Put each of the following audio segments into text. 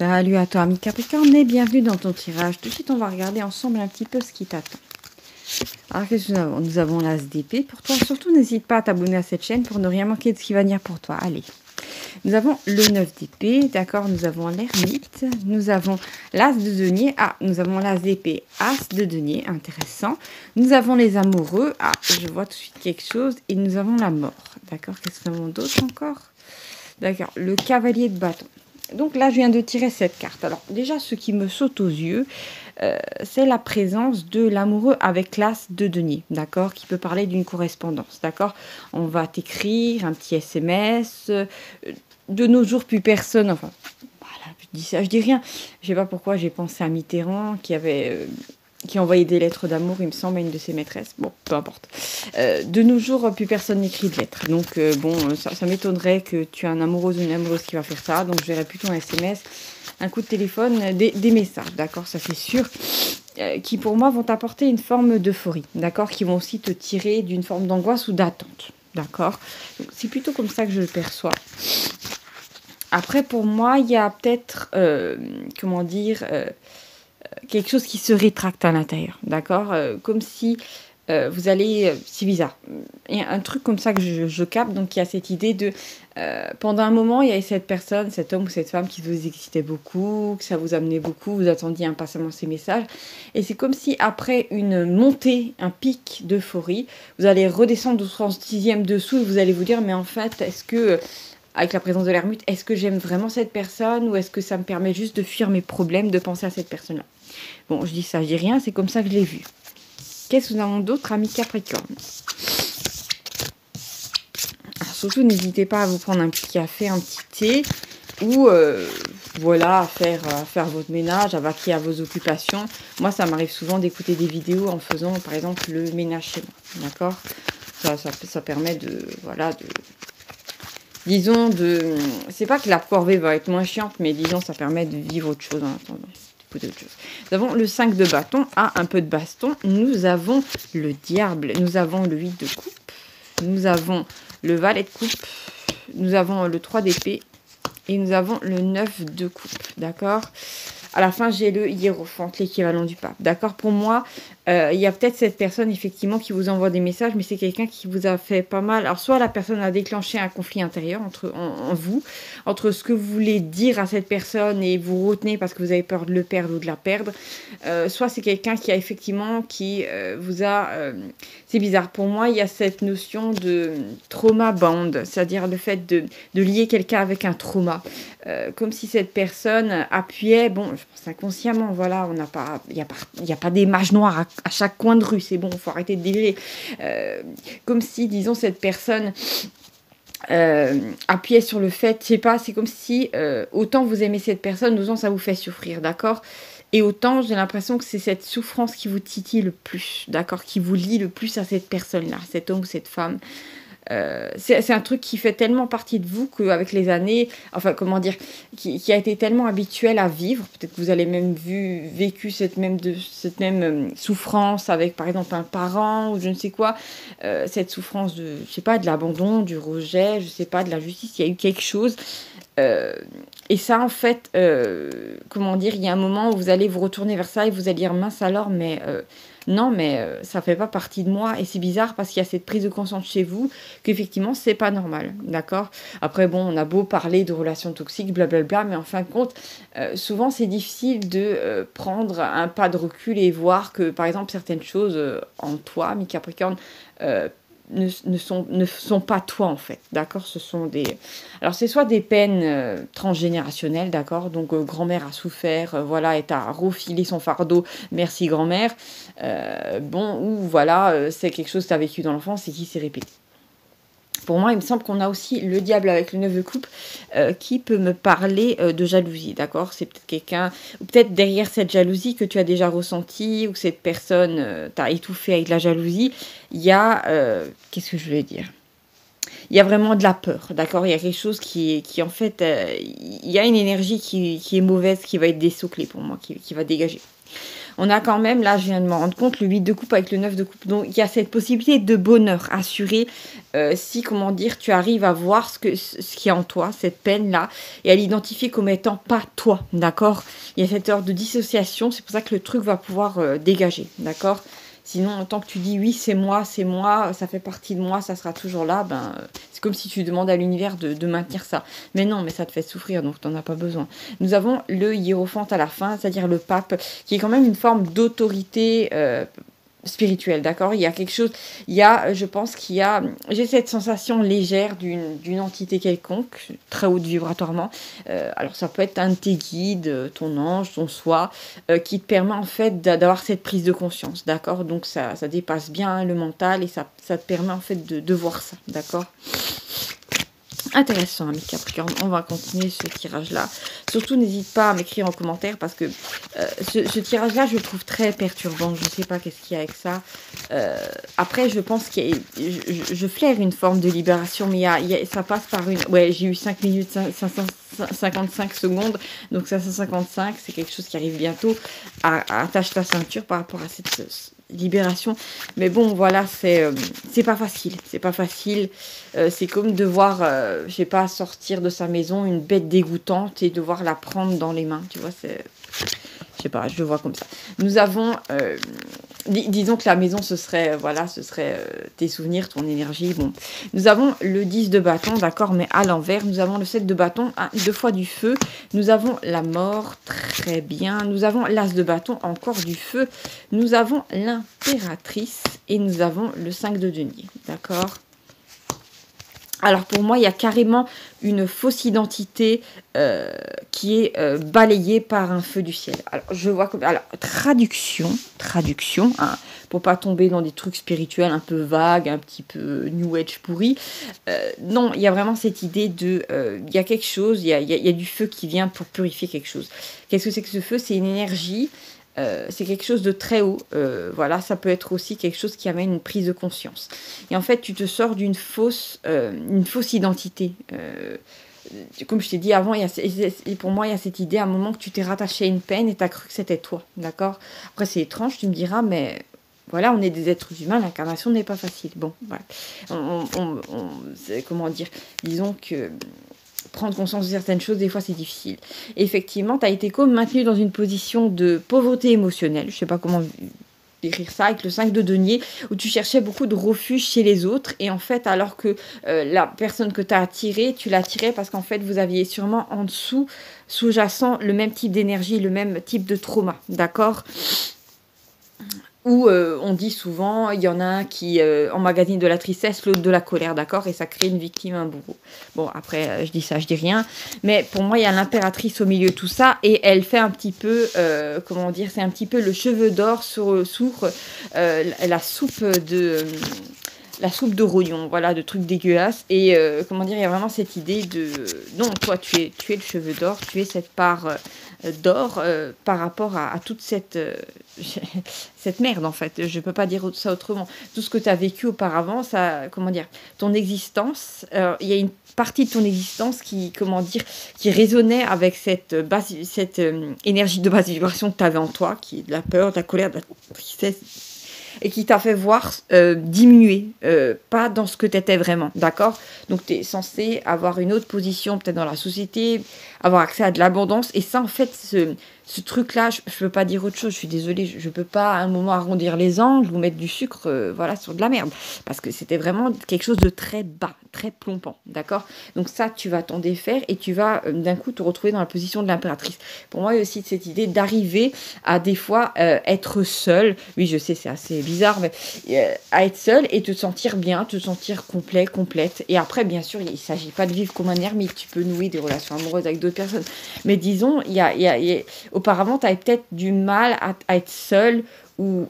Salut à toi, ami Capricorne, et bienvenue dans ton tirage. Tout de suite, on va regarder ensemble un petit peu ce qui t'attend. Alors, qu'est-ce que nous avons? Nous avons l'As d'épée pour toi. Surtout, n'hésite pas à t'abonner à cette chaîne pour ne rien manquer de ce qui va venir pour toi. Allez. Nous avons le 9 d'épée, d'accord. Nous avons l'ermite. Nous avons l'As de denier. Ah, nous avons l'As d'épée, As de denier. Intéressant. Nous avons les amoureux. Ah, je vois tout de suite quelque chose. Et nous avons la mort. D'accord. Qu'est-ce que nous avons d'autre encore? D'accord. Le cavalier de bâton. Donc là, je viens de tirer cette carte. Alors déjà, ce qui me saute aux yeux, c'est la présence de l'amoureux avec l'As de denier, d'accord, qui peut parler d'une correspondance, d'accord. On va t'écrire un petit SMS. De nos jours, plus personne, enfin, voilà, je dis ça, je dis rien. Je sais pas pourquoi j'ai pensé à Mitterrand qui envoyait des lettres d'amour, il me semble, à une de ses maîtresses. Bon, peu importe. De nos jours, plus personne n'écrit de lettres. Donc, bon, ça m'étonnerait que tu aies un amoureux ou une amoureuse qui va faire ça. Donc, je verrais plutôt un SMS, un coup de téléphone, des messages, d'accord, ça c'est sûr, qui pour moi vont t'apporter une forme d'euphorie, d'accord, qui vont aussi te tirer d'une forme d'angoisse ou d'attente, d'accord. C'est plutôt comme ça que je le perçois. Après, pour moi, il y a peut-être, comment dire... quelque chose qui se rétracte à l'intérieur, d'accord, comme si vous allez... c'est bizarre. Il y a un truc comme ça que je capte, donc il y a cette idée de... pendant un moment, il y avait cette personne, cet homme ou cette femme qui vous excitait beaucoup, que ça vous amenait beaucoup, vous attendiez impatiemment ces messages, et c'est comme si après une montée, un pic d'euphorie, vous allez redescendre au 36e dessous, et vous allez vous dire, mais en fait, est-ce que... avec la présence de l'ermite, est-ce que j'aime vraiment cette personne ou est-ce que ça me permet juste de fuir mes problèmes, de penser à cette personne-là? Bon, je dis ça, je dis rien, c'est comme ça que je l'ai vu. Qu'est-ce que nous avons d'autre, amis Capricorne? Alors, surtout, n'hésitez pas à vous prendre un petit café, un petit thé, ou voilà, à faire votre ménage, à vaquer à vos occupations. Moi, ça m'arrive souvent d'écouter des vidéos en faisant, par exemple, le ménage chez moi, d'accord? Ça permet de, voilà, disons, c'est pas que la corvée va être moins chiante, mais disons, ça permet de vivre autre chose en attendant. Autre chose. Nous avons le 5 de bâton, un peu de baston. Nous avons le diable, nous avons le 8 de coupe, nous avons le valet de coupe, nous avons le 3 d'épée et nous avons le 9 de coupe, d'accord. À la fin, j'ai le hiérophant, l'équivalent du pape. D'accord? Pour moi, il y a peut-être cette personne, effectivement, qui vous envoie des messages, mais c'est quelqu'un qui vous a fait pas mal. Alors, soit la personne a déclenché un conflit intérieur en vous, entre ce que vous voulez dire à cette personne et vous retenez parce que vous avez peur de le perdre ou de la perdre. Soit c'est quelqu'un qui a effectivement, vous a... c'est bizarre. Pour moi, il y a cette notion de trauma bond, c'est-à-dire le fait de lier quelqu'un avec un trauma. Comme si cette personne appuyait, bon, je pense inconsciemment, voilà, il n'y a pas des mages noirs à chaque coin de rue, c'est bon, il faut arrêter de délirer. Comme si, disons, cette personne appuyait sur le fait, je sais pas, c'est comme si autant vous aimez cette personne, autant ça vous fait souffrir, d'accord? Et autant j'ai l'impression que c'est cette souffrance qui vous titille le plus, d'accord, qui vous lie le plus à cette personne-là, cet homme ou cette femme. C'est un truc qui fait tellement partie de vous qu'avec les années, enfin comment dire, qui a été tellement habituel à vivre, peut-être que vous avez même vécu cette même souffrance avec par exemple un parent ou je ne sais quoi, cette souffrance de, je sais pas, de l'abandon, du rejet, je sais pas, de la justice, il y a eu quelque chose. Et ça en fait, comment dire, il y a un moment où vous allez vous retourner vers ça et vous allez dire mince alors, mais... non, mais ça fait pas partie de moi et c'est bizarre parce qu'il y a cette prise de conscience chez vous qu'effectivement c'est pas normal, d'accord? Après bon, on a beau parler de relations toxiques, blablabla, mais en fin de compte, souvent c'est difficile de prendre un pas de recul et voir que par exemple certaines choses en toi, mi Capricorne, ne sont pas toi en fait, d'accord? Ce sont des... Alors c'est soit des peines transgénérationnelles, d'accord? Donc grand-mère a souffert, voilà, et a refilé son fardeau, merci grand-mère. Bon, ou voilà, c'est quelque chose que tu as vécu dans l'enfance et qui s'est répété. Pour moi, il me semble qu'on a aussi le diable avec le 9 de coupe qui peut me parler de jalousie, d'accord? C'est peut-être quelqu'un, ou peut-être derrière cette jalousie que tu as déjà ressentie, ou que cette personne t'a étouffé avec de la jalousie, il y a, qu'est-ce que je voulais dire? Il y a vraiment de la peur, d'accord? Il y a quelque chose qui en fait, il y a une énergie qui est mauvaise, qui va être dessouclée pour moi, qui va dégager. On a quand même, là je viens de m'en rendre compte, le 8 de coupe avec le 9 de coupe. Donc il y a cette possibilité de bonheur assuré si, comment dire, tu arrives à voir ce qui est en toi, cette peine-là, et à l'identifier comme étant pas toi, d'accord? Il y a cette heure de dissociation, c'est pour ça que le truc va pouvoir dégager, d'accord? Sinon, tant que tu dis oui, c'est moi, ça fait partie de moi, ça sera toujours là, ben, c'est comme si tu demandes à l'univers de maintenir ça. Mais non, mais ça te fait souffrir, donc tu n'en as pas besoin. Nous avons le hiérophante à la fin, c'est-à-dire le pape, qui est quand même une forme d'autorité spirituelle, d'accord? Il y a quelque chose, je pense qu'il y a, j'ai cette sensation légère d'une entité quelconque, très haute vibratoirement. Alors ça peut être un de tes guides, ton ange, ton soi, qui te permet en fait d'avoir cette prise de conscience, d'accord? Donc ça dépasse bien le mental et ça te permet en fait de voir ça, d'accord? Intéressant, ami Capricorne. On va continuer ce tirage-là. Surtout, n'hésite pas à m'écrire en commentaire parce que ce tirage-là, je le trouve très perturbant. Je ne sais pas qu'est-ce qu'il y a avec ça. Après, je pense je flaire une forme de libération, mais ça passe par une... Ouais, j'ai eu 5 minutes 555 secondes, donc 555, c'est quelque chose qui arrive bientôt. Attache ta ceinture par rapport à cette libération, mais bon voilà, c'est pas facile, c'est comme devoir je sais pas, sortir de sa maison une bête dégoûtante et devoir la prendre dans les mains, tu vois, c'est, je sais pas, je le vois comme ça. Nous avons disons que la maison ce serait tes souvenirs, ton énergie. Bon, nous avons le 10 de bâton, d'accord, mais à l'envers. Nous avons le 7 de bâton, 2 fois du feu. Nous avons la mort, très bien. Nous avons l'as de bâton, encore du feu. Nous avons l'impératrice et nous avons le 5 de denier, d'accord. Alors pour moi, il y a carrément une fausse identité qui est balayée par un feu du ciel. Alors je vois comme... Alors traduction, hein, pour pas tomber dans des trucs spirituels un peu vagues, un petit peu New Age pourri. Non, il y a vraiment cette idée de... il y a quelque chose, il y a du feu qui vient pour purifier quelque chose. Qu'est-ce que c'est que ce feu? C'est une énergie... c'est quelque chose de très haut, voilà, ça peut être aussi quelque chose qui amène une prise de conscience. Et en fait, tu te sors d'une fausse identité. Comme je t'ai dit avant, pour moi, il y a cette idée à un moment que tu t'es rattaché à une peine et tu as cru que c'était toi, d'accord? Après, c'est étrange, tu me diras, mais voilà, on est des êtres humains, l'incarnation n'est pas facile. Bon, voilà. Comment dire? Disons que... prendre conscience de certaines choses, des fois c'est difficile. Et effectivement, tu as été comme maintenu dans une position de pauvreté émotionnelle, je sais pas comment décrire ça, avec le 5 de denier, où tu cherchais beaucoup de refuge chez les autres, et en fait, alors que la personne que tu as attirée, tu l'as attirée parce qu'en fait, vous aviez sûrement en dessous, sous-jacent, le même type d'énergie, le même type de trauma, d'accord ? Où on dit souvent, il y en a un qui emmagasine de la tristesse, l'autre de la colère, d'accord? Et ça crée une victime, un bourreau. Bon, après, je dis ça, je dis rien. Mais pour moi, il y a l'impératrice au milieu de tout ça. Et elle fait un petit peu, comment dire, c'est un petit peu le cheveu d'or sur la soupe de... la soupe de rognon, voilà, de trucs dégueulasses. Et comment dire, il y a vraiment cette idée de... Non, toi, tu es le cheveu d'or, tu es cette part d'or par rapport à toute cette merde, en fait. Je ne peux pas dire ça autrement. Tout ce que tu as vécu auparavant, ça, comment dire, ton existence, il y a une partie de ton existence qui, comment dire, qui résonnait avec cette énergie de basse vibration que tu avais en toi, qui est de la peur, de la colère, de la tristesse, et qui t'a fait voir diminuer, pas dans ce que tu étais vraiment, d'accord? Donc tu es censé avoir une autre position peut-être dans la société, avoir accès à de l'abondance, et ça en fait, ce truc-là, je ne peux pas dire autre chose, je suis désolée, je ne peux pas à un moment arrondir les angles ou mettre du sucre voilà, sur de la merde, parce que c'était vraiment quelque chose de très bas, très plombant, d'accord? Donc ça, tu vas t'en défaire et tu vas d'un coup te retrouver dans la position de l'impératrice. Pour moi, il y a aussi cette idée d'arriver à des fois être seule, oui je sais c'est assez bizarre, mais à être seule et te sentir bien, te sentir complet, complète, et après bien sûr, il ne s'agit pas de vivre comme un ermite, tu peux nouer des relations amoureuses avec d'autres personnes, mais disons, auparavant, tu avais peut-être du mal à être seule ou,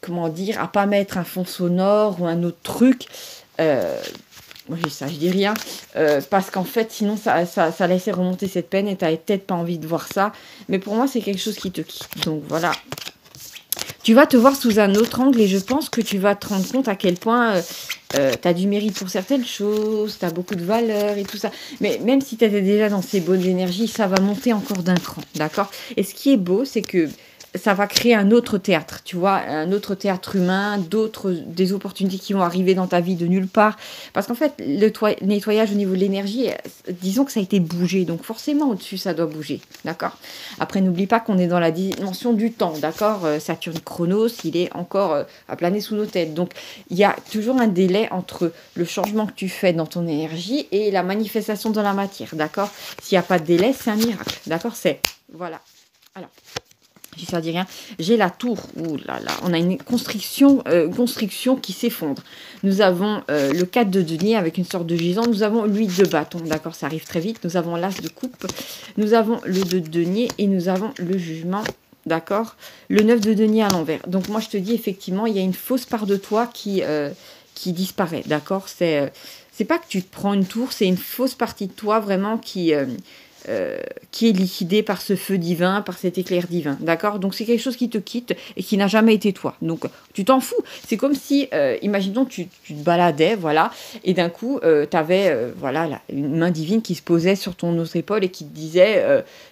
comment dire, à pas mettre un fond sonore ou un autre truc. Moi, je dis rien. Parce qu'en fait, sinon, ça laissait remonter cette peine et tu n'avais peut-être pas envie de voir ça. Mais pour moi, c'est quelque chose qui te quitte. Donc, voilà. Tu vas te voir sous un autre angle et je pense que tu vas te rendre compte à quel point tu as du mérite pour certaines choses, tu as beaucoup de valeur et tout ça. Mais même si tu étais déjà dans ces bonnes énergies, ça va monter encore d'un cran, d'accord? Et ce qui est beau, c'est que ça va créer un autre théâtre, tu vois, un autre théâtre humain, des opportunités qui vont arriver dans ta vie de nulle part. Parce qu'en fait, le nettoyage au niveau de l'énergie, disons que ça a été bougé, donc forcément au-dessus, ça doit bouger, d'accord? Après, n'oublie pas qu'on est dans la dimension du temps, d'accord? Saturne Chronos, il est encore à planer sous nos têtes. Donc, il y a toujours un délai entre le changement que tu fais dans ton énergie et la manifestation dans la matière, d'accord? S'il n'y a pas de délai, c'est un miracle, d'accord? Voilà. Alors, si ça dit rien, j'ai la tour. Ouh là là, on a une construction qui s'effondre. Nous avons le 4 de denier avec une sorte de gisant. Nous avons l'8 de bâton, d'accord, ça arrive très vite. Nous avons l'as de coupe. Nous avons le 2 de denier et nous avons le jugement, d'accord. Le 9 de denier à l'envers. Donc moi je te dis effectivement, il y a une fausse part de toi qui disparaît, d'accord. C'est pas que tu te prends une tour, c'est une fausse partie de toi vraiment qui est liquidé par ce feu divin, par cet éclair divin, d'accord? Donc c'est quelque chose qui te quitte et qui n'a jamais été toi. Donc tu t'en fous. C'est comme si, imaginons, tu te baladais, voilà, et d'un coup, tu avais voilà, une main divine qui se posait sur ton autre épaule et qui te disait,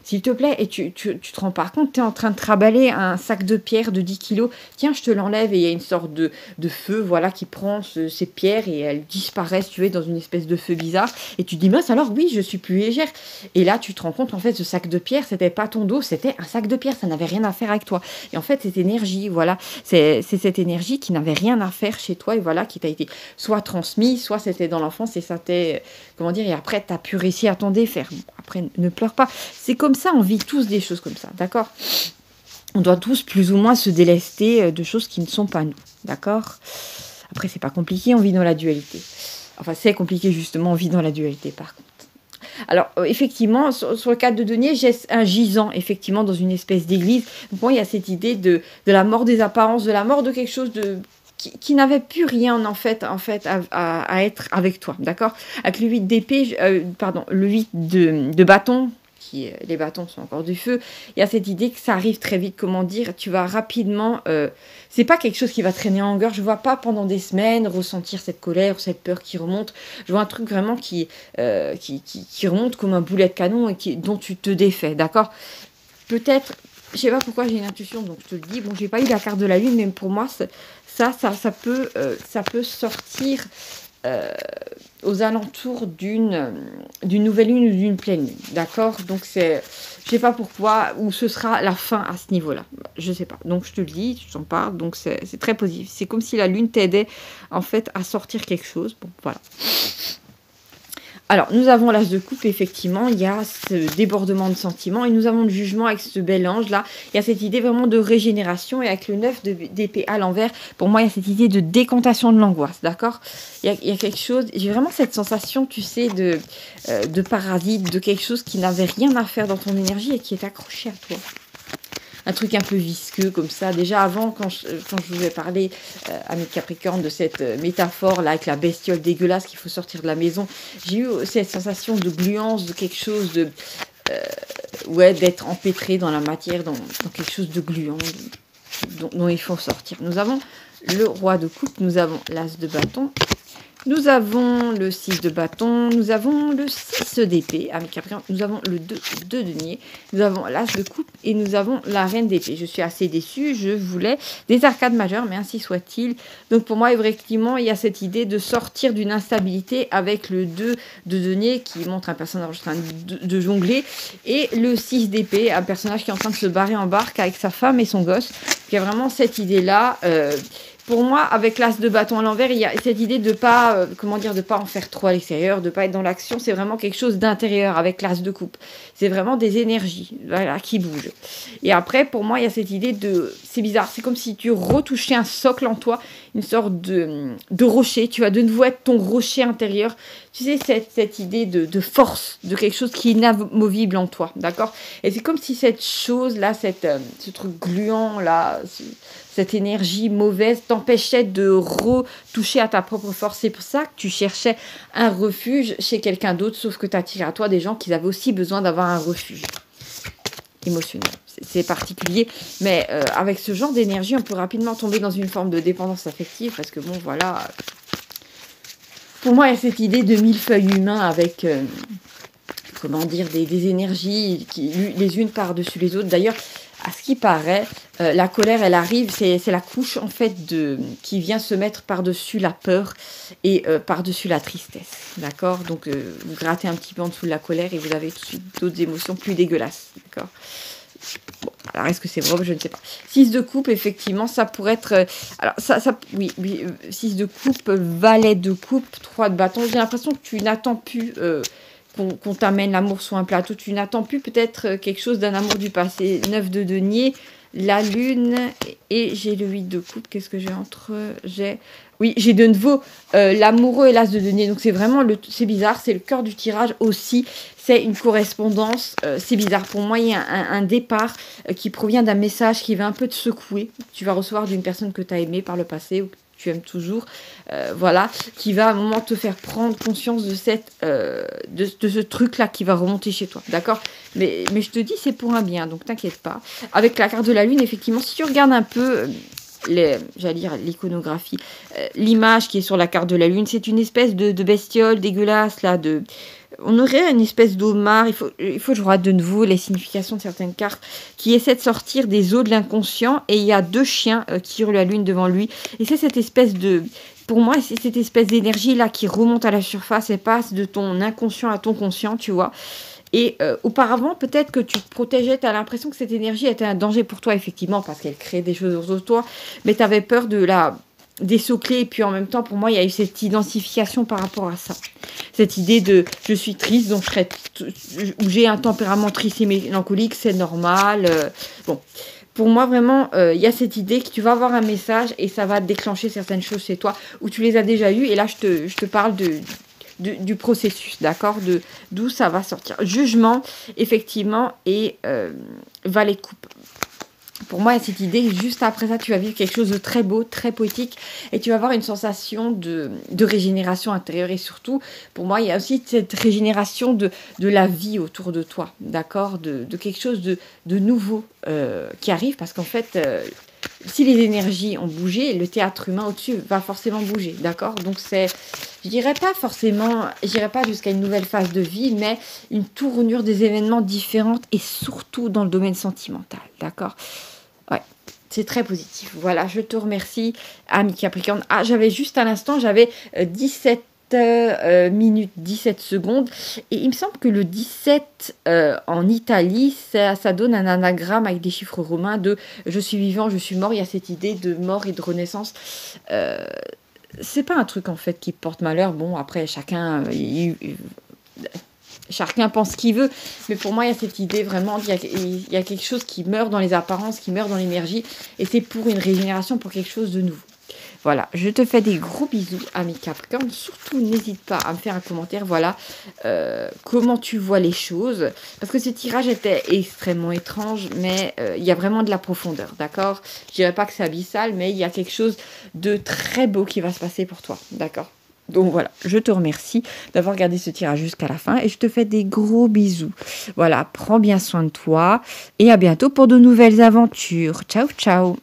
s'il te plaît, et tu te rends pas compte, tu es en train de trimballer un sac de pierres de 10 kilos, tiens, je te l'enlève, et il y a une sorte de feu, voilà, qui prend ces pierres et elles disparaissent, tu es dans une espèce de feu bizarre, et tu te dis, mince, alors oui, je suis plus légère. Et là, tu te rends compte, en fait, ce sac de pierre, c'était pas ton dos, c'était un sac de pierre, ça n'avait rien à faire avec toi. Et en fait, cette énergie, voilà, c'est cette énergie qui n'avait rien à faire chez toi, et voilà, qui t'a été soit transmise, soit c'était dans l'enfance, et ça t'est, comment dire, et après, t'as pu réussir à t'en défaire. Bon, après, ne pleure pas. C'est comme ça, on vit tous des choses comme ça, d'accord? On doit tous, plus ou moins, se délester de choses qui ne sont pas nous, d'accord? Après, c'est pas compliqué, on vit dans la dualité. Enfin, c'est compliqué, justement, on vit dans la dualité, par contre. Alors, effectivement, sur le cadre de denier, j'ai un gisant, effectivement, dans une espèce d'église. Donc, moi, il y a cette idée de la mort des apparences, de la mort de quelque chose qui n'avait plus rien, en fait à être avec toi, d'accord? Avec le 8 d'épée, le 8 de bâton, les bâtons sont encore du feu, il y a cette idée que ça arrive très vite, comment dire, tu vas rapidement, c'est pas quelque chose qui va traîner en longueur, je vois pas pendant des semaines ressentir cette colère, cette peur qui remonte, je vois un truc vraiment qui remonte comme un boulet de canon et dont tu te défais, d'accord? Peut-être, je sais pas pourquoi j'ai une intuition, donc je te le dis, bon, j'ai pas eu la carte de la lune, mais pour moi, ça peut sortir aux alentours d'une nouvelle lune ou d'une pleine lune, d'accord? Donc je sais pas pourquoi, ou ce sera la fin à ce niveau-là, je sais pas. Donc je te le dis, tu t'en parles, donc c'est très positif. C'est comme si la lune t'aidait en fait à sortir quelque chose. Bon, voilà. Alors, nous avons l'as de coupe, effectivement, il y a ce débordement de sentiments, et nous avons le jugement avec ce bel ange-là. Il y a cette idée vraiment de régénération, et avec le 9 d'épée à l'envers, pour moi, il y a cette idée de décontation de l'angoisse, d'accord? Il y a quelque chose, j'ai vraiment cette sensation, tu sais, de parasite, de quelque chose qui n'avait rien à faire dans ton énergie et qui est accroché à toi. Un truc un peu visqueux comme ça. Déjà avant, quand je vous ai parlé à mes Capricornes de cette métaphore là avec la bestiole dégueulasse qu'il faut sortir de la maison, j'ai eu cette sensation de gluance, de quelque chose de d'être empêtré dans la matière, dans quelque chose de gluant dont il faut sortir. Nous avons le roi de coupe, nous avons l'as de bâton. Nous avons le 6 de bâton, nous avons le 6 d'épée, avec Capricorne, nous avons le 2 de denier, nous avons l'as de coupe et nous avons la reine d'épée. Je suis assez déçue, je voulais des arcades majeures, mais ainsi soit-il. Donc pour moi, effectivement, il y a cette idée de sortir d'une instabilité avec le 2 de denier qui montre un personnage en train de jongler et le 6 d'épée, un personnage qui est en train de se barrer en barque avec sa femme et son gosse. Il y a vraiment cette idée-là. Pour moi, avec l'as de bâton à l'envers, il y a cette idée de pas, de pas en faire trop à l'extérieur, de pas être dans l'action. C'est vraiment quelque chose d'intérieur avec l'as de coupe. C'est vraiment des énergies, voilà, qui bougent. Et après, pour moi, il y a cette idée c'est bizarre, c'est comme si tu retouchais un socle en toi, une sorte de rocher. Tu vas de nouveau être ton rocher intérieur. Tu sais, cette idée de force, de quelque chose qui est inamovible en toi, d'accord? Et c'est comme si cette chose-là, ce truc gluant-là, cette énergie mauvaise t'empêchait de retoucher à ta propre force. C'est pour ça que tu cherchais un refuge chez quelqu'un d'autre, sauf que tu attirais à toi des gens qui avaient aussi besoin d'avoir un refuge émotionnel. C'est particulier, mais avec ce genre d'énergie, on peut rapidement tomber dans une forme de dépendance affective, parce que bon, voilà... Pour moi, il y a cette idée de millefeuille humain avec... des énergies qui les unes par-dessus les autres. D'ailleurs, à ce qui paraît, la colère, elle arrive, c'est la couche en fait qui vient se mettre par-dessus la peur et par-dessus la tristesse, d'accord? Donc vous grattez un petit peu en dessous de la colère et vous avez tout de suite d'autres émotions plus dégueulasses, d'accord? Bon, alors est-ce que c'est vrai? Je ne sais pas. 6 de coupe, effectivement, ça pourrait être... alors, oui, 6 de coupe, valet de coupe, 3 de bâton. J'ai l'impression que tu n'attends plus qu'on t'amène l'amour sur un plateau. Tu n'attends plus peut-être quelque chose d'un amour du passé. 9 de denier, la lune, et j'ai le 8 de coupe. Qu'est-ce que j'ai entre... Oui, j'ai de nouveau l'amoureux et l'as de denier. Donc, c'est vraiment... c'est bizarre, c'est le cœur du tirage aussi. C'est une correspondance, c'est bizarre. Pour moi, il y a un départ qui provient d'un message qui va un peu te secouer. Tu vas recevoir d'une personne que tu as aimée par le passé ou que tu aimes toujours. Voilà, qui va à un moment te faire prendre conscience de ce truc-là qui va remonter chez toi. D'accord, mais je te dis, c'est pour un bien, donc t'inquiète pas. Avec la carte de la lune, effectivement, si tu regardes un peu... j'allais dire l'iconographie, l'image qui est sur la carte de la lune, c'est une espèce de bestiole dégueulasse là, on aurait une espèce d'homard. Il faut que je regarde de nouveau les significations de certaines cartes qui essaient de sortir des eaux de l'inconscient, et il y a 2 chiens qui hurlent la lune devant lui, et c'est cette espèce de... Pour moi, c'est cette espèce d'énergie là qui remonte à la surface et passe de ton inconscient à ton conscient, tu vois. Et auparavant, peut-être que tu te protégeais, tu as l'impression que cette énergie était un danger pour toi, effectivement, parce qu'elle crée des choses autour de toi, mais tu avais peur de la désocler, et puis en même temps, pour moi, il y a eu cette identification par rapport à ça. Cette idée de « je suis triste, donc j'ai un tempérament triste et mélancolique, c'est normal. Bon, pour moi, vraiment, il y a cette idée que tu vas avoir un message et ça va déclencher certaines choses chez toi, où tu les as déjà eues, et là, je te parle du processus, d'accord, d'où ça va sortir. Jugement, effectivement, et valet de coupe. Pour moi, il y a cette idée, juste après ça, tu vas vivre quelque chose de très beau, très poétique, et tu vas avoir une sensation de régénération intérieure, et surtout, pour moi, il y a aussi cette régénération de la vie autour de toi, d'accord, de quelque chose de nouveau qui arrive, parce qu'en fait... si les énergies ont bougé, le théâtre humain au-dessus va forcément bouger, d'accord? Donc je dirais pas forcément, j'irai pas jusqu'à une nouvelle phase de vie, mais une tournure des événements différentes, et surtout dans le domaine sentimental, d'accord? Ouais, c'est très positif. Voilà, je te remercie, ami Capricorne. Ah, j'avais juste à l'instant, j'avais 17 minutes 17 secondes, et il me semble que le 17 en Italie, ça donne un anagramme avec des chiffres romains de je suis vivant, je suis mort. Il y a cette idée de mort et de renaissance. C'est pas un truc en fait qui porte malheur. Bon, après chacun pense ce qu'il veut, mais pour moi il y a cette idée vraiment, il y a quelque chose qui meurt dans les apparences, qui meurt dans l'énergie, et c'est pour une régénération, pour quelque chose de nouveau. Voilà, je te fais des gros bisous, ami Capricorne. Surtout, n'hésite pas à me faire un commentaire, voilà, comment tu vois les choses. Parce que ce tirage était extrêmement étrange, mais il y a vraiment de la profondeur, d'accord? Je dirais pas que c'est abyssal, mais il y a quelque chose de très beau qui va se passer pour toi, d'accord? Donc voilà, je te remercie d'avoir regardé ce tirage jusqu'à la fin, et je te fais des gros bisous. Voilà, prends bien soin de toi, et à bientôt pour de nouvelles aventures. Ciao, ciao!